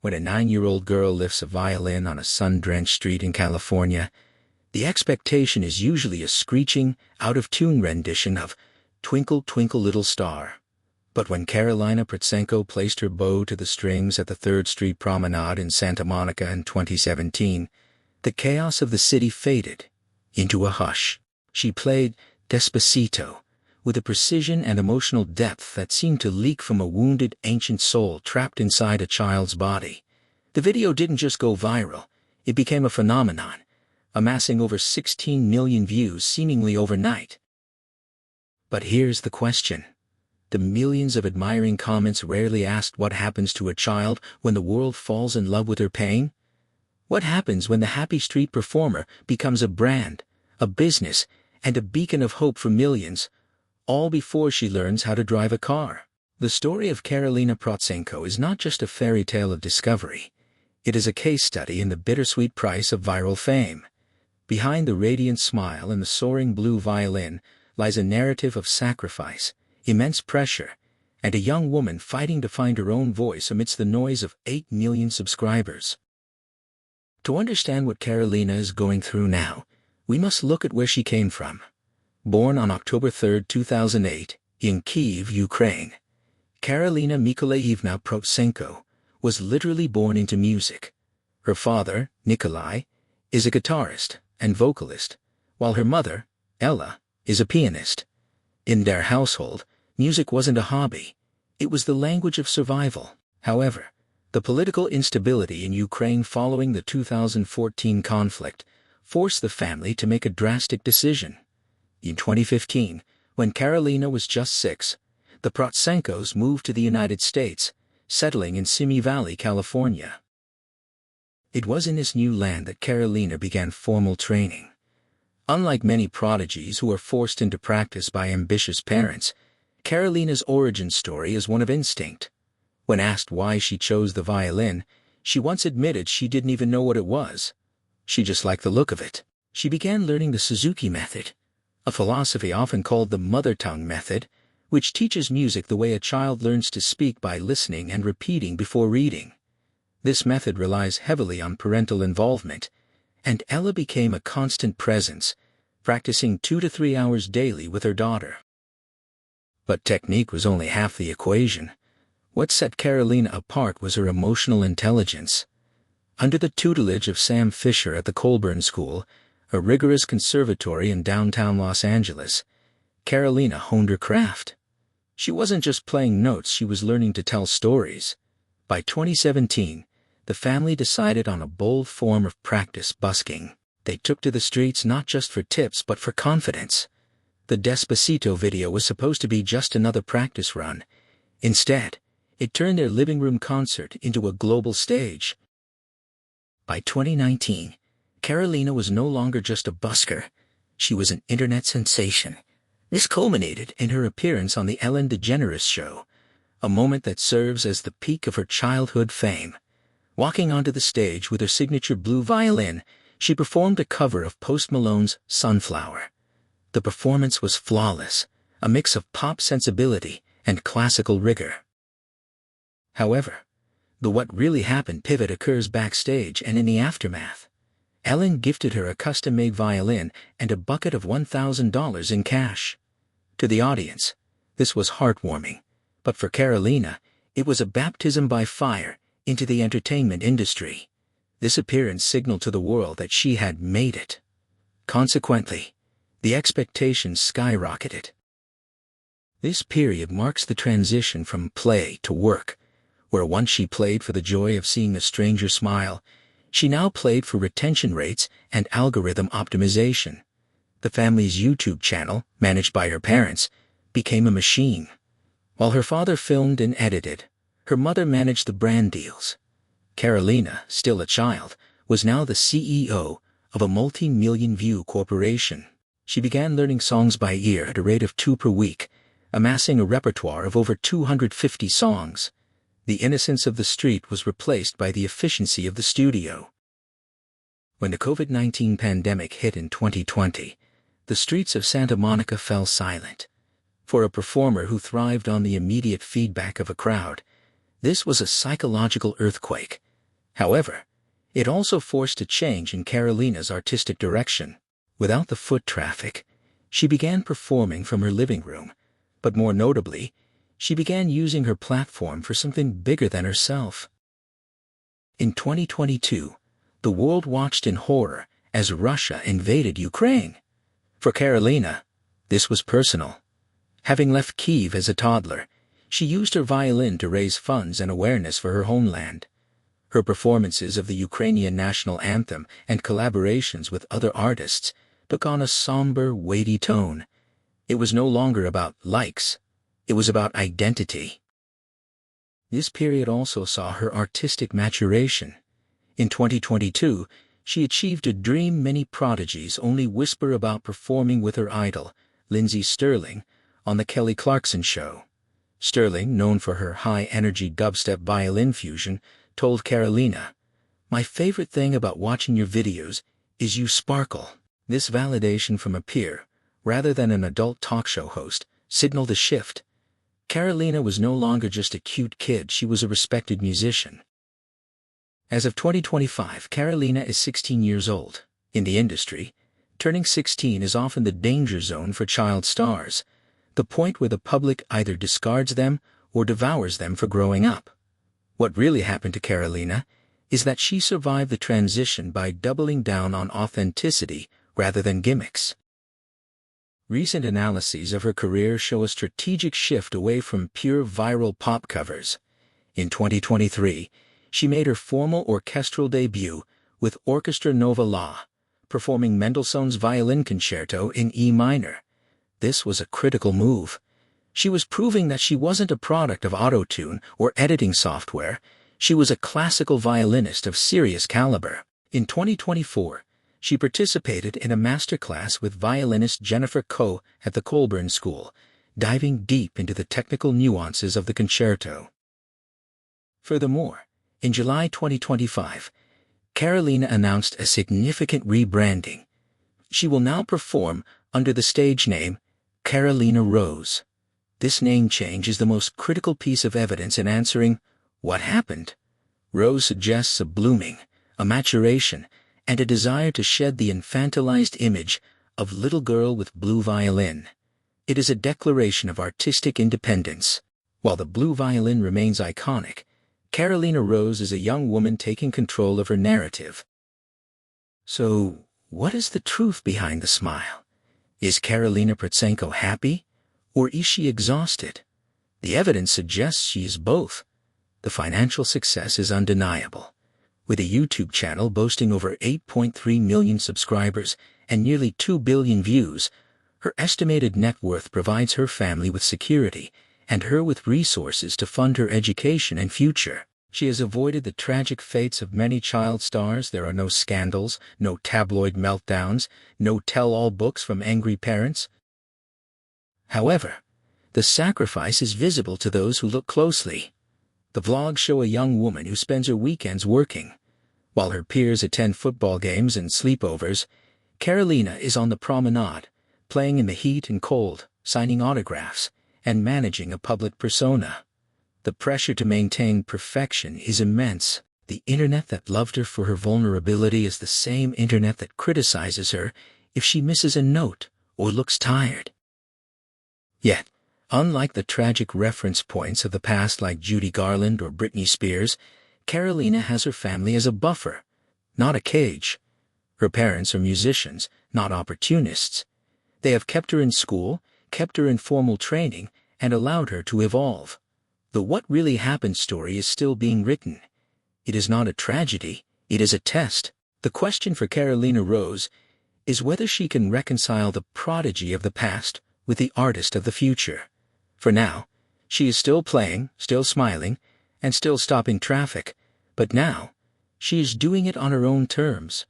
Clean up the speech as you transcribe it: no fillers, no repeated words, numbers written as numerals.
When a 9-year-old girl lifts a violin on a sun-drenched street in California, the expectation is usually a screeching, out-of-tune rendition of Twinkle, Twinkle, Little Star. But when Karolina Protsenko placed her bow to the strings at the 3rd Street Promenade in Santa Monica in 2017, the chaos of the city faded into a hush. She played Despacito with a precision and emotional depth that seemed to leak from a wounded ancient soul trapped inside a child's body. The video didn't just go viral, it became a phenomenon, amassing over 16 million views seemingly overnight. But here's the question. The millions of admiring comments rarely asked what happens to a child when the world falls in love with her pain? What happens when the happy street performer becomes a brand, a business, and a beacon of hope for millions, all before she learns how to drive a car? The story of Karolina Protsenko is not just a fairy tale of discovery. It is a case study in the bittersweet price of viral fame. Behind the radiant smile and the soaring blue violin lies a narrative of sacrifice, immense pressure, and a young woman fighting to find her own voice amidst the noise of 8 million subscribers. To understand what Karolina is going through now, we must look at where she came from. Born on October 3, 2008, in Kyiv, Ukraine, Karolina Mykolaievna Protsenko was literally born into music. Her father, Nikolai, is a guitarist and vocalist, while her mother, Ella, is a pianist. In their household, music wasn't a hobby. It was the language of survival. However, the political instability in Ukraine following the 2014 conflict forced the family to make a drastic decision. In 2015, when Karolina was just 6, the Protsenkos moved to the United States, settling in Simi Valley, California. It was in this new land that Karolina began formal training. Unlike many prodigies who are forced into practice by ambitious parents, Karolina's origin story is one of instinct. When asked why she chose the violin, she once admitted she didn't even know what it was. She just liked the look of it. She began learning the Suzuki method, a philosophy often called the mother tongue method, which teaches music the way a child learns to speak by listening and repeating before reading. This method relies heavily on parental involvement, and Ella became a constant presence, practicing 2 to 3 hours daily with her daughter. But technique was only half the equation. What set Karolina apart was her emotional intelligence. Under the tutelage of Sam Fisher at the Colburn School, a rigorous conservatory in downtown Los Angeles, Karolina honed her craft. She wasn't just playing notes, she was learning to tell stories. By 2017, the family decided on a bold form of practice busking. They took to the streets not just for tips but for confidence. The Despacito video was supposed to be just another practice run. Instead, it turned their living room concert into a global stage. By 2019, Karolina was no longer just a busker. She was an internet sensation. This culminated in her appearance on the Ellen DeGeneres Show, a moment that serves as the peak of her childhood fame. Walking onto the stage with her signature blue violin, she performed a cover of Post Malone's Sunflower. The performance was flawless, a mix of pop sensibility and classical rigor. However, the what really happened pivot occurs backstage and in the aftermath. Ellen gifted her a custom-made violin and a bucket of $1,000 in cash. To the audience, this was heartwarming, but for Karolina, it was a baptism by fire into the entertainment industry. This appearance signaled to the world that she had made it. Consequently, the expectations skyrocketed. This period marks the transition from play to work, where once she played for the joy of seeing a stranger smile, she now played for retention rates and algorithm optimization. The family's YouTube channel, managed by her parents, became a machine. While her father filmed and edited, her mother managed the brand deals. Karolina, still a child, was now the CEO of a multi-million-view corporation. She began learning songs by ear at a rate of 2 per week, amassing a repertoire of over 250 songs. The innocence of the street was replaced by the efficiency of the studio. When the COVID-19 pandemic hit in 2020, the streets of Santa Monica fell silent. For a performer who thrived on the immediate feedback of a crowd, this was a psychological earthquake. However, it also forced a change in Karolina's artistic direction. Without the foot traffic, she began performing from her living room, but more notably, she began using her platform for something bigger than herself. In 2022, the world watched in horror as Russia invaded Ukraine. For Karolina, this was personal. Having left Kyiv as a toddler, she used her violin to raise funds and awareness for her homeland. Her performances of the Ukrainian national anthem and collaborations with other artists took on a somber, weighty tone. It was no longer about likes. It was about identity. This period also saw her artistic maturation. In 2022, she achieved a dream many prodigies only whisper about: performing with her idol, Lindsey Stirling, on The Kelly Clarkson Show. Stirling, known for her high-energy dubstep violin fusion, told Karolina, "My favorite thing about watching your videos is you sparkle." This validation from a peer, rather than an adult talk show host, signaled a shift. Karolina was no longer just a cute kid, she was a respected musician. As of 2025, Karolina is 16 years old. In the industry, turning 16 is often the danger zone for child stars, the point where the public either discards them or devours them for growing up. What really happened to Karolina is that she survived the transition by doubling down on authenticity rather than gimmicks. Recent analyses of her career show a strategic shift away from pure viral pop covers. In 2023, she made her formal orchestral debut with Orchestra Nova La, performing Mendelssohn's Violin Concerto in E minor. This was a critical move. She was proving that she wasn't a product of auto-tune or editing software. She was a classical violinist of serious caliber. In 2024, she participated in a masterclass with violinist Jennifer Koh at the Colburn School, diving deep into the technical nuances of the concerto. Furthermore, in July 2025, Karolina announced a significant rebranding. She will now perform under the stage name Karolina Rose. This name change is the most critical piece of evidence in answering what happened. Rose suggests a blooming, a maturation, and a desire to shed the infantilized image of little girl with blue violin. It is a declaration of artistic independence. While the blue violin remains iconic, Karolina Rose is a young woman taking control of her narrative. So, what is the truth behind the smile? Is Karolina Protsenko happy, or is she exhausted? The evidence suggests she is both. The financial success is undeniable. With a YouTube channel boasting over 8.3 million subscribers and nearly 2 billion views, her estimated net worth provides her family with security and her with resources to fund her education and future. She has avoided the tragic fates of many child stars. There are no scandals, no tabloid meltdowns, no tell-all books from angry parents. However, the sacrifice is visible to those who look closely. The vlogs show a young woman who spends her weekends working. While her peers attend football games and sleepovers, Karolina is on the promenade, playing in the heat and cold, signing autographs, and managing a public persona. The pressure to maintain perfection is immense. The internet that loved her for her vulnerability is the same internet that criticizes her if she misses a note or looks tired. Yet, unlike the tragic reference points of the past like Judy Garland or Britney Spears, Karolina has her family as a buffer, not a cage. Her parents are musicians, not opportunists. They have kept her in school, kept her in formal training, and allowed her to evolve. The what really happened story is still being written. It is not a tragedy, it is a test. The question for Karolina Rose is whether she can reconcile the prodigy of the past with the artist of the future. For now, she is still playing, still smiling, and still stopping traffic, but now, she is doing it on her own terms.